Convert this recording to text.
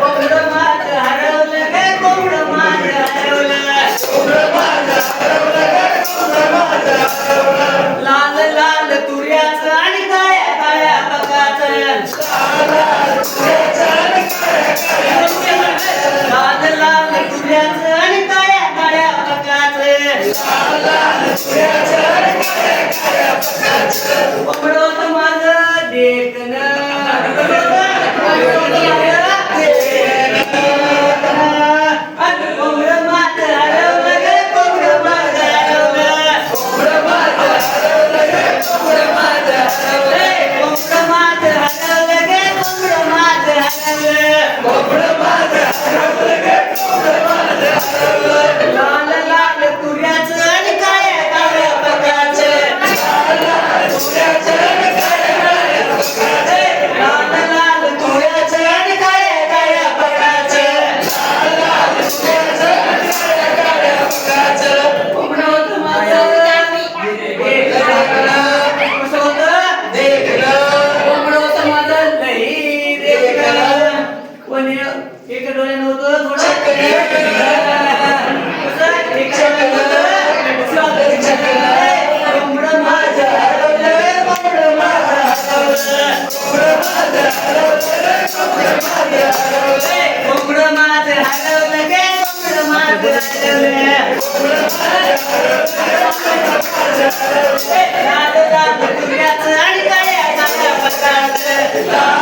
कोंबडं माझं हरवलं गे कोंबडं माझं हरवलं लाल लाल तुऱ्याचं आणि काळ्या काळ्या बकाचं लाल लाल तुऱ्याचं आणि काळ्या काळ्या बकाचं कोंबडं माझं देखणं एक डोळे नव्हतं थोडं कोंबडं माझं हरवलं कोंबडं माझं हरवलं कोंबडं माझं हरवलं गे कोंबडं माझं हरवलं लाल लाल तुऱ्याचं आणि काळ्या काळ्या बकाचं